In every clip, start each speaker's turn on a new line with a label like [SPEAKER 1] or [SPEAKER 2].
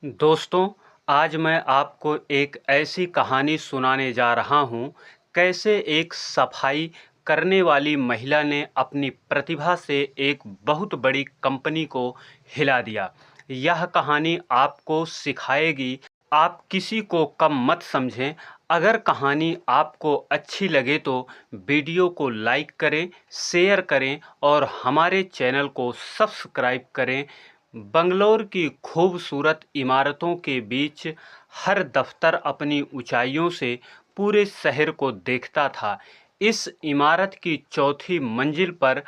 [SPEAKER 1] दोस्तों, आज मैं आपको एक ऐसी कहानी सुनाने जा रहा हूँ, कैसे एक सफाई करने वाली महिला ने अपनी प्रतिभा से एक बहुत बड़ी कंपनी को हिला दिया। यह कहानी आपको सिखाएगी, आप किसी को कम मत समझें। अगर कहानी आपको अच्छी लगे तो वीडियो को लाइक करें, शेयर करें और हमारे चैनल को सब्सक्राइब करें। बंगलौर की खूबसूरत इमारतों के बीच हर दफ्तर अपनी ऊंचाइयों से पूरे शहर को देखता था। इस इमारत की चौथी मंजिल पर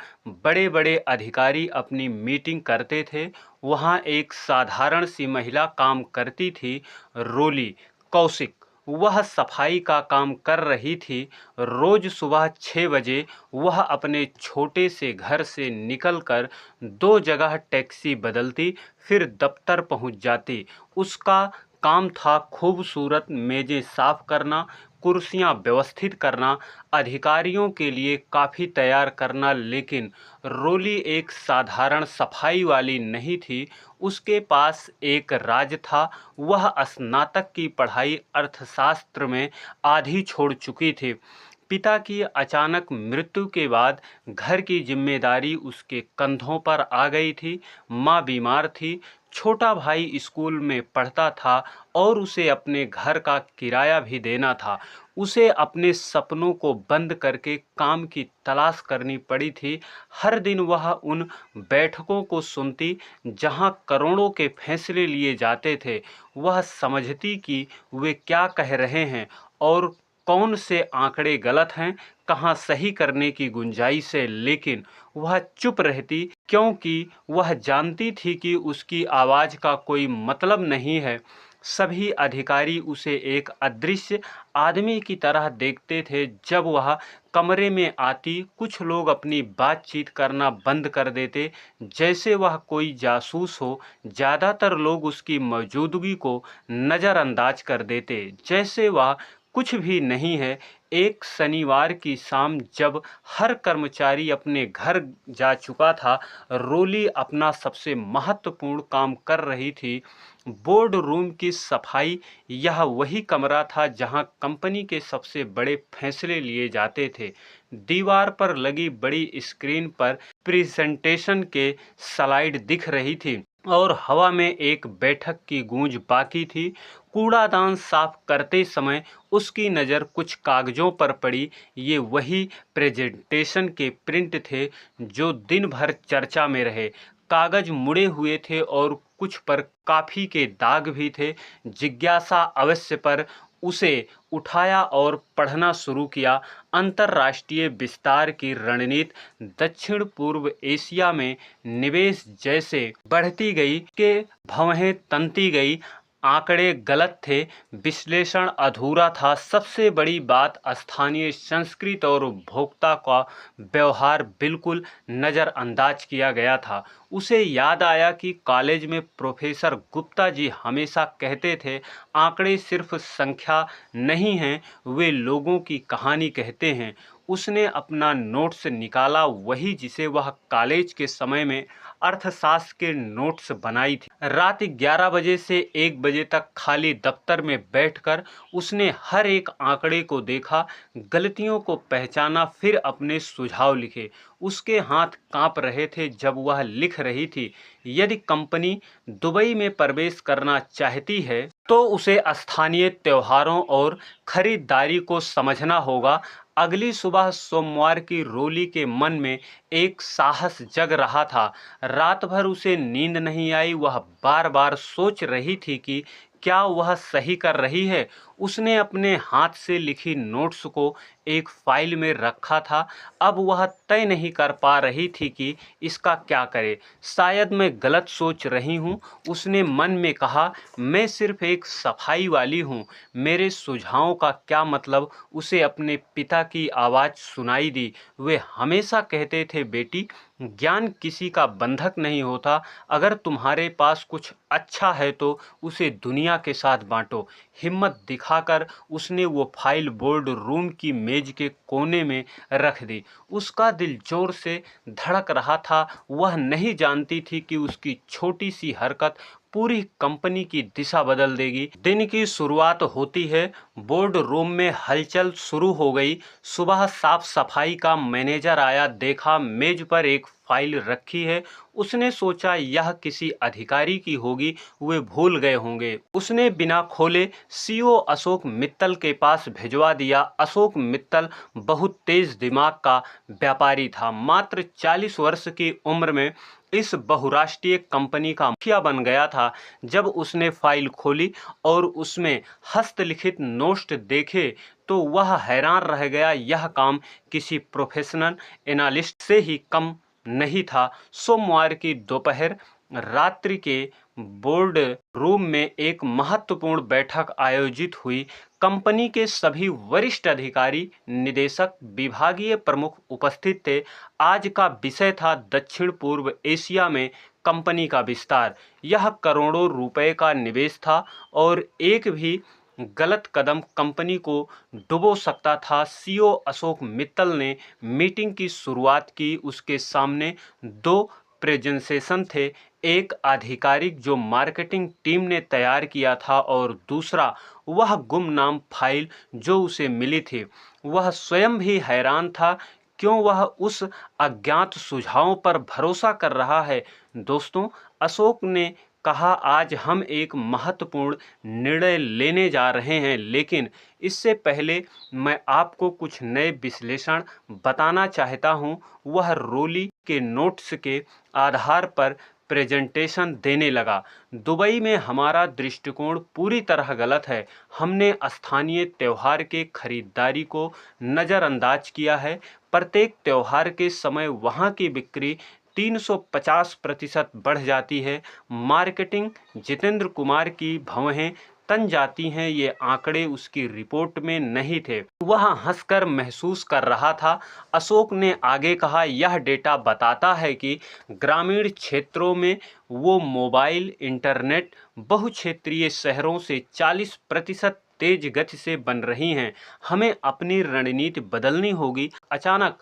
[SPEAKER 1] बड़े बड़े अधिकारी अपनी मीटिंग करते थे। वहाँ एक साधारण सी महिला काम करती थी, रोली कौशिक। वह सफाई का काम कर रही थी। रोज सुबह 6 बजे वह अपने छोटे से घर से निकलकर 2 जगह टैक्सी बदलती, फिर दफ्तर पहुंच जाती। उसका काम था खूबसूरत मेजें साफ करना, कुर्सियां व्यवस्थित करना, अधिकारियों के लिए काफ़ी तैयार करना। लेकिन रोली एक साधारण सफाई वाली नहीं थी। उसके पास एक राज था। वह स्नातक की पढ़ाई अर्थशास्त्र में आधी छोड़ चुकी थी। पिता की अचानक मृत्यु के बाद घर की जिम्मेदारी उसके कंधों पर आ गई थी। माँ बीमार थी, छोटा भाई स्कूल में पढ़ता था और उसे अपने घर का किराया भी देना था। उसे अपने सपनों को बंद करके काम की तलाश करनी पड़ी थी। हर दिन वह उन बैठकों को सुनती जहां करोड़ों के फैसले लिए जाते थे। वह समझती कि वे क्या कह रहे हैं और कौन से आंकड़े गलत हैं, कहाँ सही करने की गुंजाइश है। लेकिन वह चुप रहती, क्योंकि वह जानती थी कि उसकी आवाज़ का कोई मतलब नहीं है। सभी अधिकारी उसे एक अदृश्य आदमी की तरह देखते थे। जब वह कमरे में आती, कुछ लोग अपनी बातचीत करना बंद कर देते, जैसे वह कोई जासूस हो। ज़्यादातर लोग उसकी मौजूदगी को नज़रअंदाज कर देते, जैसे वह कुछ भी नहीं है। एक शनिवार की शाम जब हर कर्मचारी अपने घर जा चुका था, रोली अपना सबसे महत्वपूर्ण काम कर रही थी, बोर्ड रूम की सफाई। यह वही कमरा था जहां कंपनी के सबसे बड़े फैसले लिए जाते थे। दीवार पर लगी बड़ी स्क्रीन पर प्रेजेंटेशन के स्लाइड दिख रही थी और हवा में एक बैठक की गूंज बाकी थी। कूड़ादान साफ करते समय उसकी नज़र कुछ कागजों पर पड़ी। ये वही प्रेजेंटेशन के प्रिंट थे जो दिन भर चर्चा में रहे। कागज मुड़े हुए थे और कुछ पर काफी के दाग भी थे। जिज्ञासा अवश्य पर उसे उठाया और पढ़ना शुरू किया। अंतर्राष्ट्रीय विस्तार की रणनीति दक्षिण पूर्व एशिया में निवेश जैसे बढ़ती गई के भवें तनती गई। आंकड़े गलत थे, विश्लेषण अधूरा था। सबसे बड़ी बात, स्थानीय संस्कृति और उपभोक्ता का व्यवहार बिल्कुल नज़रअंदाज किया गया था। उसे याद आया कि कॉलेज में प्रोफेसर गुप्ता जी हमेशा कहते थे, आंकड़े सिर्फ संख्या नहीं हैं, वे लोगों की कहानी कहते हैं। उसने अपना नोट्स निकाला, वही जिसे वह कॉलेज के समय में अर्थशास्त्र के नोट्स बनाई थी। रात 11 बजे से 1 बजे तक खाली दफ्तर में बैठकर उसने हर एक आंकड़े को देखा, गलतियों को पहचाना, फिर अपने सुझाव लिखे। उसके हाथ कांप रहे थे जब वह लिख रही थी, यदि कंपनी दुबई में प्रवेश करना चाहती है तो उसे स्थानीय त्योहारों और खरीदारी को समझना होगा। अगली सुबह सोमवार की रोली के मन में एक साहस जग रहा था। रात भर उसे नींद नहीं आई। वह बार बार सोच रही थी कि क्या वह सही कर रही है। उसने अपने हाथ से लिखी नोट्स को एक फाइल में रखा था। अब वह तय नहीं कर पा रही थी कि इसका क्या करे। शायद मैं गलत सोच रही हूँ, उसने मन में कहा। मैं सिर्फ एक सफाई वाली हूँ, मेरे सुझावों का क्या मतलब। उसे अपने पिता की आवाज़ सुनाई दी। वे हमेशा कहते थे, बेटी, ज्ञान किसी का बंधक नहीं होता। अगर तुम्हारे पास कुछ अच्छा है तो उसे दुनिया के साथ बांटो। हिम्मत दिखाकर उसने वो फाइल बोर्ड रूम की मेज के कोने में रख दी। उसका दिल जोर से धड़क रहा था। वह नहीं जानती थी कि उसकी छोटी सी हरकत पूरी कंपनी की दिशा बदल देगी। दिन की शुरुआत होती है, बोर्ड रूम में हलचल शुरू हो गई। सुबह साफ सफाई का मैनेजर आया, देखा मेज पर एक फाइल रखी है। उसने सोचा यह किसी अधिकारी की होगी, वे भूल गए होंगे। उसने बिना खोले सीईओ अशोक मित्तल के पास भिजवा दिया। अशोक मित्तल बहुत तेज दिमाग का व्यापारी था। मात्र 40 वर्ष की उम्र में इस बहुराष्ट्रीय कंपनी का मुखिया बन गया था। जब उसने फाइल खोली और उसमें हस्तलिखित नोट्स देखे तो वह हैरान रह गया। यह काम किसी प्रोफेशनल एनालिस्ट से ही कम नहीं था। सोमवार की दोपहर रात्रि के बोर्ड रूम में एक महत्वपूर्ण बैठक आयोजित हुई। कंपनी के सभी वरिष्ठ अधिकारी, निदेशक, विभागीय प्रमुख उपस्थित थे। आज का विषय था दक्षिण पूर्व एशिया में कंपनी का विस्तार। यह करोड़ों रुपए का निवेश था और एक भी गलत कदम कंपनी को डुबो सकता था। सीईओ अशोक मित्तल ने मीटिंग की शुरुआत की। उसके सामने दो प्रेजेंटेशन थे, एक आधिकारिक जो मार्केटिंग टीम ने तैयार किया था और दूसरा वह गुमनाम फाइल जो उसे मिली थी। वह स्वयं भी हैरान था क्यों वह उस अज्ञात सुझावों पर भरोसा कर रहा है। दोस्तों, अशोक ने कहा, आज हम एक महत्वपूर्ण निर्णय लेने जा रहे हैं, लेकिन इससे पहले मैं आपको कुछ नए विश्लेषण बताना चाहता हूं। वह रोली के नोट्स के आधार पर प्रेजेंटेशन देने लगा। दुबई में हमारा दृष्टिकोण पूरी तरह गलत है। हमने स्थानीय त्योहार के खरीदारी को नज़रअंदाज किया है। प्रत्येक त्योहार के समय वहाँ की बिक्री 350% बढ़ जाती है। मार्केटिंग जितेंद्र कुमार की भवें तन जाती हैं। ये आंकड़े उसकी रिपोर्ट में नहीं थे। वह हंसकर महसूस कर रहा था। अशोक ने आगे कहा, यह डेटा बताता है कि ग्रामीण क्षेत्रों में वो मोबाइल इंटरनेट बहुक्षेत्रीय शहरों से 40% तेज गति से बन रही हैं। हमें अपनी रणनीति बदलनी होगी। अचानक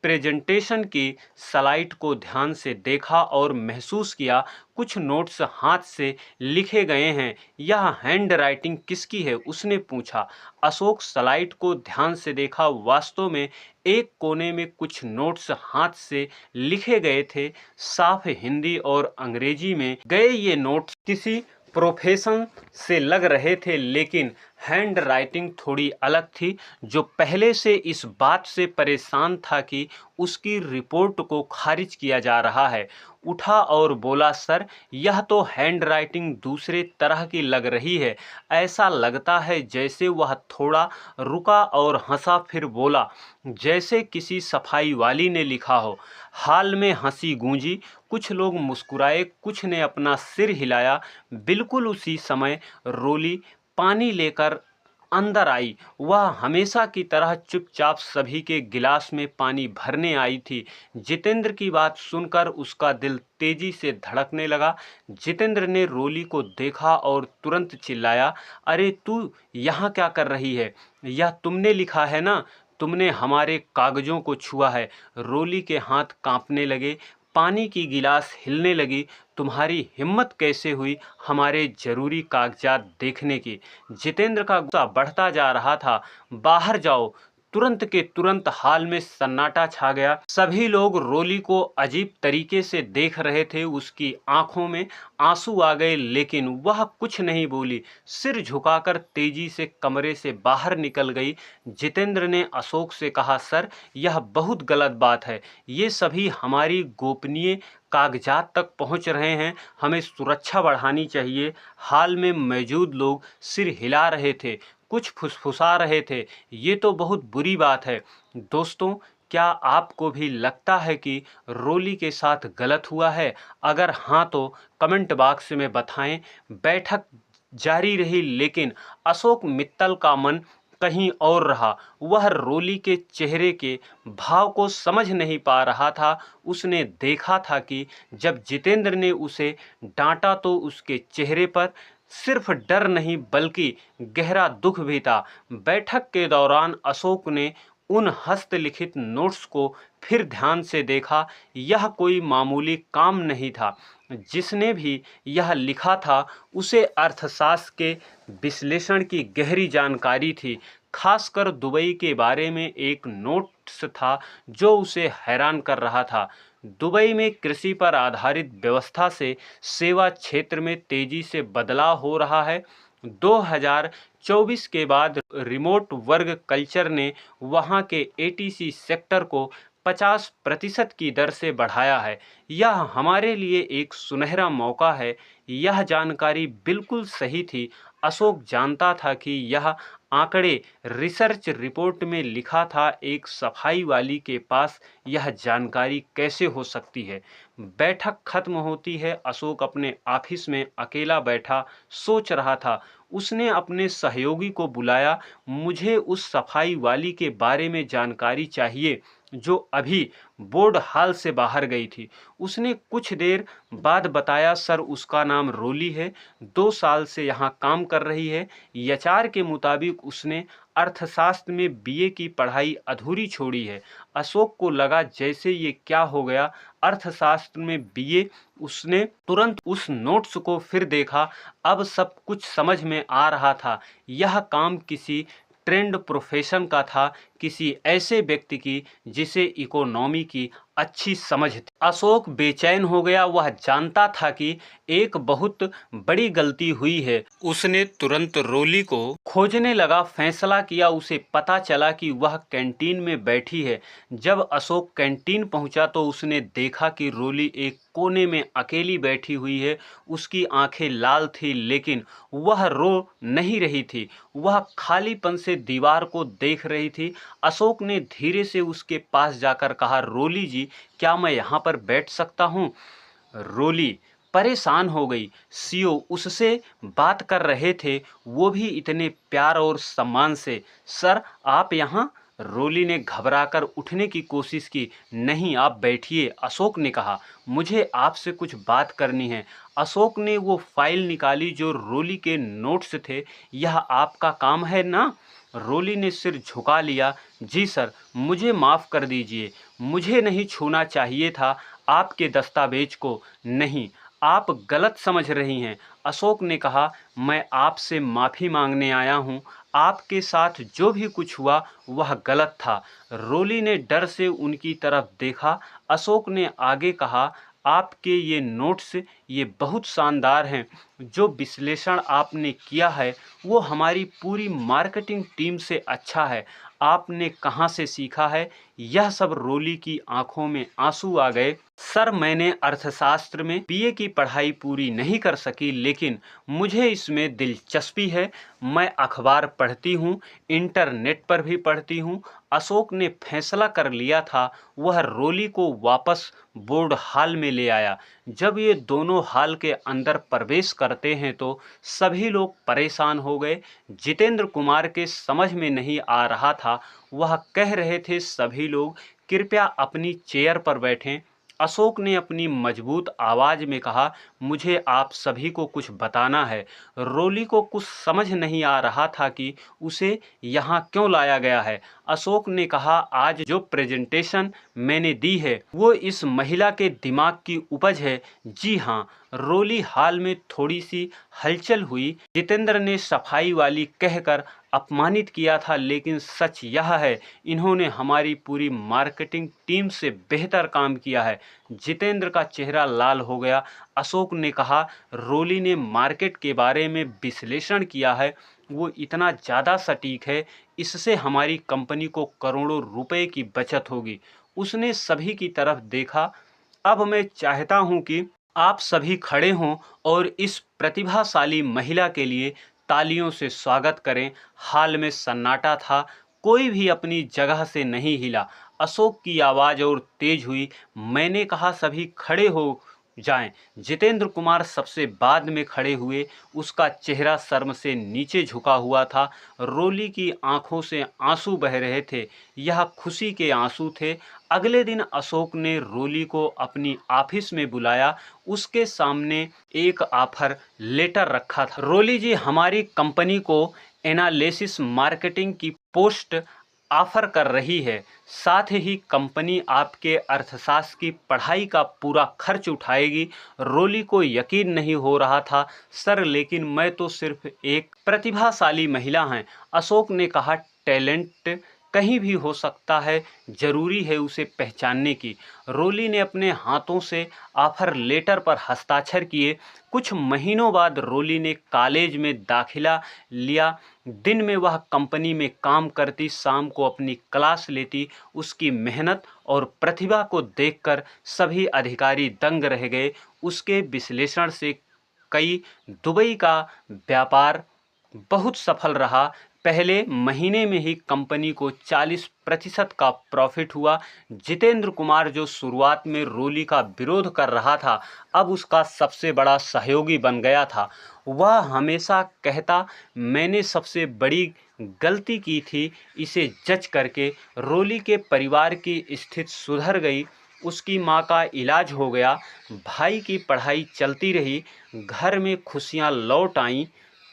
[SPEAKER 1] प्रेजेंटेशन की स्लाइड को ध्यान से देखा और महसूस किया कुछ नोट्स हाथ से लिखे गए हैं। यह हैंड राइटिंग किसकी है? उसने पूछा। अशोक स्लाइड को ध्यान से देखा। वास्तव में एक कोने में कुछ नोट्स हाथ से लिखे गए थे, साफ हिंदी और अंग्रेजी में। ये नोट्स किसी प्रोफेशन से लग रहे थे, लेकिन हैंड राइटिंग थोड़ी अलग थी। जो पहले से इस बात से परेशान था कि उसकी रिपोर्ट को खारिज किया जा रहा है, उठा और बोला, सर, यह तो हैंड राइटिंग दूसरे तरह की लग रही है। ऐसा लगता है जैसे वह थोड़ा रुका और हंसा, फिर बोला, जैसे किसी सफाई वाली ने लिखा हो। हाल में हंसी गूंजी। कुछ लोग मुस्कुराए, कुछ ने अपना सिर हिलाया। बिल्कुल उसी समय रोली पानी लेकर अंदर आई। वह हमेशा की तरह चुपचाप सभी के गिलास में पानी भरने आई थी। जितेंद्र की बात सुनकर उसका दिल तेजी से धड़कने लगा। जितेंद्र ने रोली को देखा और तुरंत चिल्लाया, अरे तू यहाँ क्या कर रही है? यह तुमने लिखा है ना? तुमने हमारे कागजों को छुआ है। रोली के हाथ कांपने लगे, पानी की गिलास हिलने लगी। तुम्हारी हिम्मत कैसे हुई हमारे जरूरी कागजात देखने की? जितेंद्र का गुस्सा बढ़ता जा रहा था। बाहर जाओ। तुरंत के तुरंत हाल में सन्नाटा छा गया। सभी लोग रोली को अजीब तरीके से देख रहे थे। उसकी आंखों में आंसू आ गए, लेकिन वह कुछ नहीं बोली। सिर झुकाकर तेजी से कमरे से बाहर निकल गई। जितेंद्र ने अशोक से कहा, सर, यह बहुत गलत बात है। ये सभी हमारी गोपनीय कागजात तक पहुंच रहे हैं। हमें सुरक्षा बढ़ानी चाहिए। हाल में मौजूद लोग सिर हिला रहे थे, कुछ फुसफुसा रहे थे। ये तो बहुत बुरी बात है। दोस्तों, क्या आपको भी लगता है कि रोली के साथ गलत हुआ है? अगर हाँ तो कमेंट बॉक्स में बताएं। बैठक जारी रही, लेकिन अशोक मित्तल का मन कहीं और रहा। वह रोली के चेहरे के भाव को समझ नहीं पा रहा था। उसने देखा था कि जब जितेंद्र ने उसे डांटा तो उसके चेहरे पर सिर्फ डर नहीं बल्कि गहरा दुख भी था। बैठक के दौरान अशोक ने उन हस्तलिखित नोट्स को फिर ध्यान से देखा। यह कोई मामूली काम नहीं था। जिसने भी यह लिखा था उसे अर्थशास्त्र के विश्लेषण की गहरी जानकारी थी। खासकर दुबई के बारे में एक नोट्स था जो उसे हैरान कर रहा था। दुबई में कृषि पर आधारित व्यवस्था से सेवा क्षेत्र में तेजी से बदलाव हो रहा है। 2024 के बाद रिमोट वर्क कल्चर ने वहां के एटीसी सेक्टर को 50% की दर से बढ़ाया है। यह हमारे लिए एक सुनहरा मौका है। यह जानकारी बिल्कुल सही थी। अशोक जानता था कि यह आंकड़े रिसर्च रिपोर्ट में लिखा था। एक सफाई वाली के पास यह जानकारी कैसे हो सकती है। बैठक खत्म होती है। अशोक अपने ऑफिस में अकेला बैठा सोच रहा था। उसने अपने सहयोगी को बुलाया। मुझे उस सफाई वाली के बारे में जानकारी चाहिए जो अभी बोर्ड हॉल से बाहर गई थी। उसने कुछ देर बाद बताया, सर उसका नाम रोली है, 2 साल से यहाँ काम कर रही है। एचआर के मुताबिक उसने अर्थशास्त्र में बीए की पढ़ाई अधूरी छोड़ी है। अशोक को लगा जैसे ये क्या हो गया, अर्थशास्त्र में बीए। उसने तुरंत उस नोट्स को फिर देखा। अब सब कुछ समझ में आ रहा था। यह काम किसी ट्रेंड प्रोफेशन का था, किसी ऐसे व्यक्ति की जिसे इकोनॉमी की अच्छी समझ थी। अशोक बेचैन हो गया। वह जानता था कि एक बहुत बड़ी गलती हुई है। उसने तुरंत रोली को खोजने लगा। फैसला किया। उसे पता चला कि वह कैंटीन में बैठी है। जब अशोक कैंटीन पहुंचा तो उसने देखा कि रोली एक कोने में अकेली बैठी हुई है। उसकी आंखें लाल थी लेकिन वह रो नहीं रही थी। वह खालीपन से दीवार को देख रही थी। अशोक ने धीरे से उसके पास जाकर कहा, रोली जी, क्या मैं यहाँ पर बैठ सकता हूँ? रोली परेशान हो गई। सीओ उससे बात कर रहे थे, वो भी इतने प्यार और सम्मान से। सर आप यहाँ? रोली ने घबराकर उठने की कोशिश की। नहीं, आप बैठिए, अशोक ने कहा। मुझे आपसे कुछ बात करनी है। अशोक ने वो फाइल निकाली जो रोली के नोट्स थे। यह आपका काम है ना? रोली ने सिर झुका लिया। जी सर, मुझे माफ़ कर दीजिए, मुझे नहीं छूना चाहिए था आपके दस्तावेज को। नहीं, आप गलत समझ रही हैं, अशोक ने कहा। मैं आपसे माफ़ी मांगने आया हूँ। आपके साथ जो भी कुछ हुआ वह गलत था। रोली ने डर से उनकी तरफ देखा। अशोक ने आगे कहा, आपके ये नोट्स ये बहुत शानदार हैं। जो विश्लेषण आपने किया है वो हमारी पूरी मार्केटिंग टीम से अच्छा है। आपने कहाँ से सीखा है? यह सब रोली की आंखों में आंसू आ गए। सर मैंने अर्थशास्त्र में बीए की पढ़ाई पूरी नहीं कर सकी लेकिन मुझे इसमें दिलचस्पी है। मैं अखबार पढ़ती हूँ, इंटरनेट पर भी पढ़ती हूँ। अशोक ने फैसला कर लिया था। वह रोली को वापस बोर्ड हॉल में ले आया। जब ये दोनों हॉल के अंदर प्रवेश करते हैं तो सभी लोग परेशान हो गए। जितेंद्र कुमार के समझ में नहीं आ रहा था। वह कह रहे थे, सभी लोग कृपया अपनी चेयर पर बैठें। अशोक ने अपनी मजबूत आवाज में कहा, मुझे आप सभी को कुछ बताना है। रोली को कुछ समझ नहीं आ रहा था कि उसे यहाँ क्यों लाया गया है। अशोक ने कहा, आज जो प्रेजेंटेशन मैंने दी है वो इस महिला के दिमाग की उपज है। जी हाँ। रोली हाल में थोड़ी सी हलचल हुई। जितेंद्र ने सफाई वाली कहकर अपमानित किया था लेकिन सच यह है, इन्होंने हमारी पूरी मार्केटिंग टीम से बेहतर काम किया है। जितेंद्र का चेहरा लाल हो गया। अशोक ने कहा, रोली ने मार्केट के बारे में विश्लेषण किया है, वो इतना ज़्यादा सटीक है, इससे हमारी कंपनी को करोड़ों रुपए की बचत होगी। उसने सभी की तरफ देखा। अब मैं चाहता हूं कि आप सभी खड़े हों और इस प्रतिभाशाली महिला के लिए तालियों से स्वागत करें। हाल में सन्नाटा था। कोई भी अपनी जगह से नहीं हिला। अशोक की आवाज़ और तेज हुई, मैंने कहा सभी खड़े हो जाएं। जितेंद्र कुमार सबसे बाद में खड़े हुए। उसका चेहरा शर्म से नीचे झुका हुआ था। रोली की आंखों से आंसू बह रहे थे। यह खुशी के आंसू थे। अगले दिन अशोक ने रोली को अपनी ऑफिस में बुलाया। उसके सामने एक ऑफर लेटर रखा था। रोली जी, हमारी कंपनी को एनालिसिस मार्केटिंग की पोस्ट ऑफर कर रही है। साथ ही कंपनी आपके अर्थशास्त्र की पढ़ाई का पूरा खर्च उठाएगी। रोली को यकीन नहीं हो रहा था, सर लेकिन मैं तो सिर्फ एक प्रतिभाशाली महिला हूं। अशोक ने कहा, टैलेंट कहीं भी हो सकता है, जरूरी है उसे पहचानने की। रोली ने अपने हाथों से ऑफर लेटर पर हस्ताक्षर किए। कुछ महीनों बाद रोली ने कॉलेज में दाखिला लिया। दिन में वह कंपनी में काम करती, शाम को अपनी क्लास लेती। उसकी मेहनत और प्रतिभा को देखकर सभी अधिकारी दंग रह गए। उसके विश्लेषण से कई दुबई का व्यापार बहुत सफल रहा। पहले महीने में ही कंपनी को 40% का प्रॉफिट हुआ। जितेंद्र कुमार, जो शुरुआत में रोली का विरोध कर रहा था, अब उसका सबसे बड़ा सहयोगी बन गया था। वह हमेशा कहता, मैंने सबसे बड़ी गलती की थी इसे जज करके। रोली के परिवार की स्थिति सुधर गई। उसकी मां का इलाज हो गया, भाई की पढ़ाई चलती रही, घर में खुशियां लौट आईं।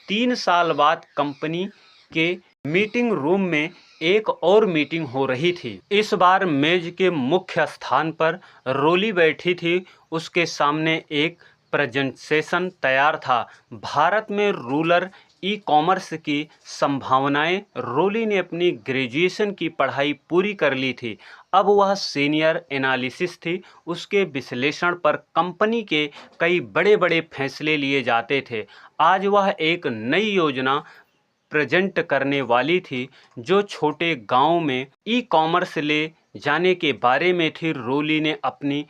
[SPEAKER 1] 3 साल बाद कंपनी के मीटिंग रूम में एक और मीटिंग हो रही थी। इस बार मेज के मुख्य स्थान पर रोली बैठी थी। उसके सामने एक प्रेजेंटेशन तैयार था। भारत में रूरल ई कॉमर्स की संभावनाएं। रोली ने अपनी ग्रेजुएशन की पढ़ाई पूरी कर ली थी। अब वह सीनियर एनालिसिस थी। उसके विश्लेषण पर कंपनी के कई बड़े बड़े फैसले लिए जाते थे। आज वह एक नई योजना प्रेजेंट करने वाली थी, जो छोटे गांव में ई कॉमर्स ले जाने के बारे में थी। रोली ने अपनी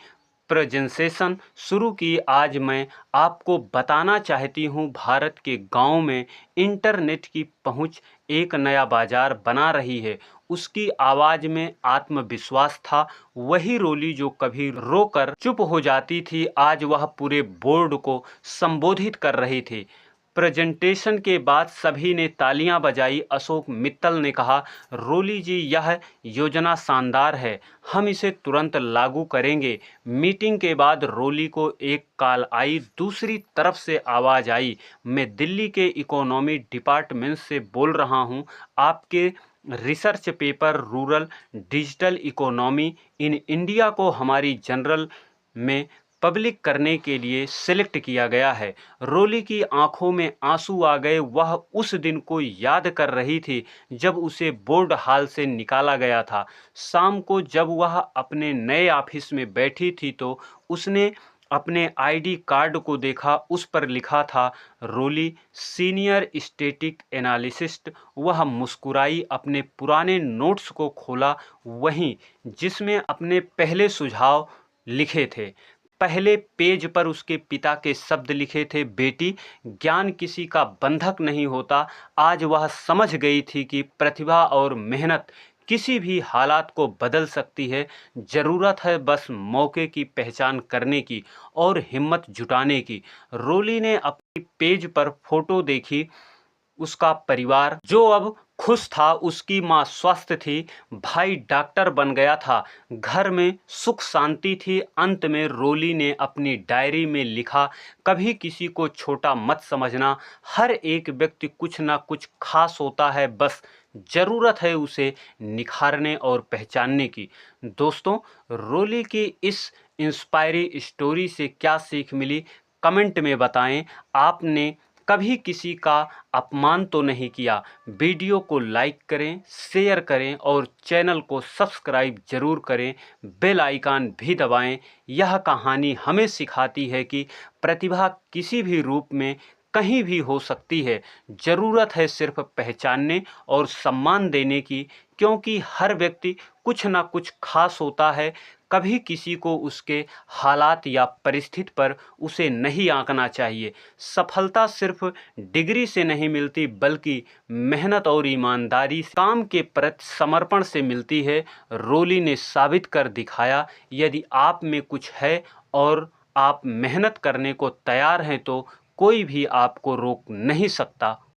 [SPEAKER 1] प्रेजेंटेशन शुरू की। आज मैं आपको बताना चाहती हूँ, भारत के गांव में इंटरनेट की पहुँच एक नया बाजार बना रही है। उसकी आवाज़ में आत्मविश्वास था। वही रोली जो कभी रोकर चुप हो जाती थी, आज वह पूरे बोर्ड को संबोधित कर रही थी। प्रेजेंटेशन के बाद सभी ने तालियां बजाई। अशोक मित्तल ने कहा, रोली जी, यह योजना शानदार है, हम इसे तुरंत लागू करेंगे। मीटिंग के बाद रोली को एक कॉल आई। दूसरी तरफ से आवाज़ आई, मैं दिल्ली के इकोनॉमी डिपार्टमेंट से बोल रहा हूं। आपके research paper rural digital economy in India को हमारी जर्नल में पब्लिक करने के लिए सिलेक्ट किया गया है। रोली की आंखों में आंसू आ गए। वह उस दिन को याद कर रही थी जब उसे बोर्ड हॉल से निकाला गया था। शाम को जब वह अपने नए ऑफिस में बैठी थी तो उसने अपने आईडी कार्ड को देखा। उस पर लिखा था, रोली सीनियर स्टैटिक एनालिसिस्ट। वह मुस्कुराई, अपने पुराने नोट्स को खोला, वहीं जिसमें अपने पहले सुझाव लिखे थे। पहले पेज पर उसके पिता के शब्द लिखे थे, बेटी, ज्ञान किसी का बंधक नहीं होता। आज वह समझ गई थी कि प्रतिभा और मेहनत किसी भी हालात को बदल सकती है। ज़रूरत है बस मौके की पहचान करने की और हिम्मत जुटाने की। रोली ने अपनी पेज पर फोटो देखी। उसका परिवार जो अब खुश था, उसकी माँ स्वस्थ थी, भाई डॉक्टर बन गया था, घर में सुख शांति थी। अंत में रोली ने अपनी डायरी में लिखा, कभी किसी को छोटा मत समझना, हर एक व्यक्ति कुछ ना कुछ खास होता है, बस ज़रूरत है उसे निखारने और पहचानने की। दोस्तों, रोली की इस इंस्पायरिंग स्टोरी से क्या सीख मिली, कमेंट में बताएं। आपने कभी किसी का अपमान तो नहीं किया। वीडियो को लाइक करें, शेयर करें और चैनल को सब्सक्राइब जरूर करें। बेल आइकन भी दबाएं। यह कहानी हमें सिखाती है कि प्रतिभा किसी भी रूप में कहीं भी हो सकती है। ज़रूरत है सिर्फ पहचानने और सम्मान देने की, क्योंकि हर व्यक्ति कुछ ना कुछ खास होता है। कभी किसी को उसके हालात या परिस्थिति पर उसे नहीं आंकना चाहिए। सफलता सिर्फ डिग्री से नहीं मिलती, बल्कि मेहनत और ईमानदारी, काम के प्रति समर्पण से मिलती है। रोली ने साबित कर दिखाया, यदि आप में कुछ है और आप मेहनत करने को तैयार हैं तो कोई भी आपको रोक नहीं सकता।